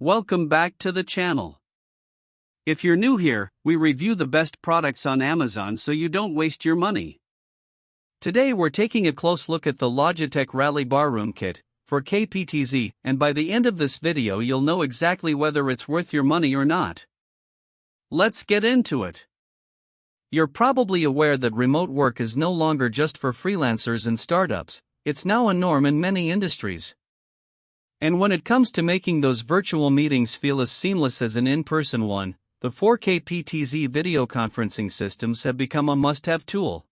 Welcome back to the channel. If you're new here, we review the best products on Amazon so you don't waste your money. Today we're taking a close look at the Logitech Rally Barroom Kit for KPTZ, and by the end of this video you'll know exactly whether it's worth your money or not. Let's get into it. You're probably aware that remote work is no longer just for freelancers and startups, it's now a norm in many industries. And when it comes to making those virtual meetings feel as seamless as an in-person one, the 4KPTZ video conferencing systems have become a must-have tool.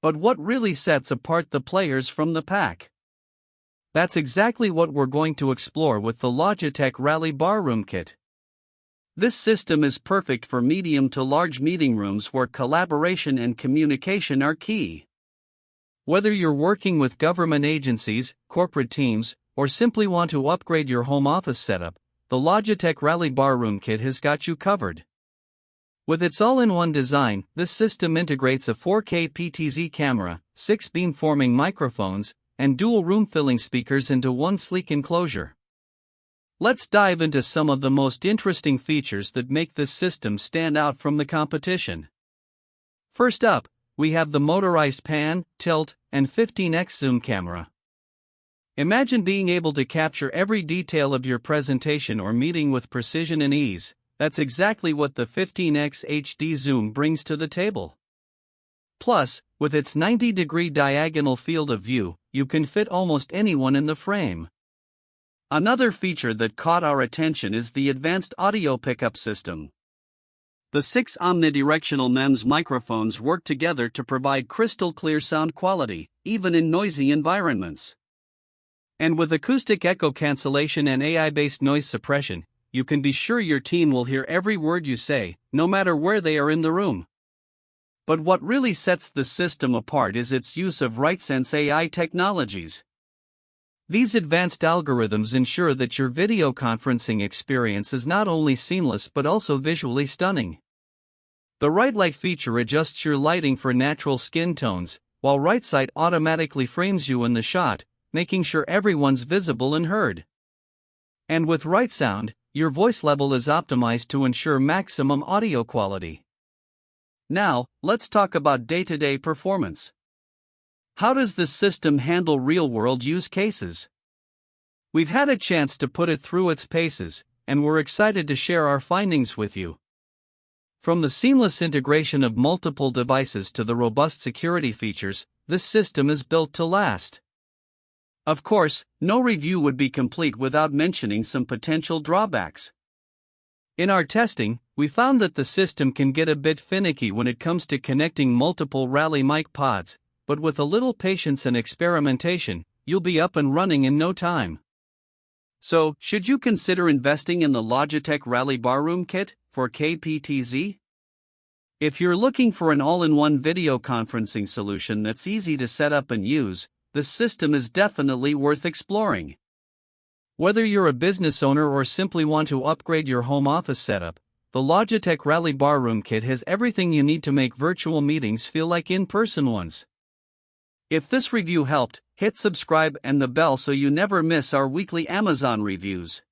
But what really sets apart the players from the pack? That's exactly what we're going to explore with the Logitech Rally Barroom Kit. This system is perfect for medium to large meeting rooms where collaboration and communication are key. Whether you're working with government agencies, corporate teams, or simply want to upgrade your home office setup, the Logitech Rally Barroom Kit has got you covered. With its all-in-one design, this system integrates a 4K PTZ camera, 6 beamforming microphones, and dual room-filling speakers into one sleek enclosure. Let's dive into some of the most interesting features that make this system stand out from the competition. First up, we have the motorized pan, tilt, and 15x zoom camera. Imagine being able to capture every detail of your presentation or meeting with precision and ease. That's exactly what the 15x HD zoom brings to the table. Plus, with its 90-degree diagonal field of view, you can fit almost anyone in the frame. Another feature that caught our attention is the advanced audio pickup system. The 6 omnidirectional MEMS microphones work together to provide crystal clear sound quality, even in noisy environments. And with acoustic echo cancellation and AI-based noise suppression, you can be sure your team will hear every word you say, no matter where they are in the room. But what really sets the system apart is its use of RightSense AI technologies. These advanced algorithms ensure that your video conferencing experience is not only seamless but also visually stunning. The Right Light feature adjusts your lighting for natural skin tones, while RightSight automatically frames you in the shot, making sure everyone's visible and heard. And with Right Sound, your voice level is optimized to ensure maximum audio quality. Now, let's talk about day-to-day performance. How does this system handle real-world use cases? We've had a chance to put it through its paces, and we're excited to share our findings with you. From the seamless integration of multiple devices to the robust security features, this system is built to last. Of course, no review would be complete without mentioning some potential drawbacks. In our testing, we found that the system can get a bit finicky when it comes to connecting multiple Rally mic pods, but with a little patience and experimentation, you'll be up and running in no time. So, should you consider investing in the Logitech Rally Barroom Kit for KPTZ? If you're looking for an all-in-one video conferencing solution that's easy to set up and use, this system is definitely worth exploring. Whether you're a business owner or simply want to upgrade your home office setup, the Logitech Rally Barroom Kit has everything you need to make virtual meetings feel like in-person ones. If this review helped, hit subscribe and the bell so you never miss our weekly Amazon reviews.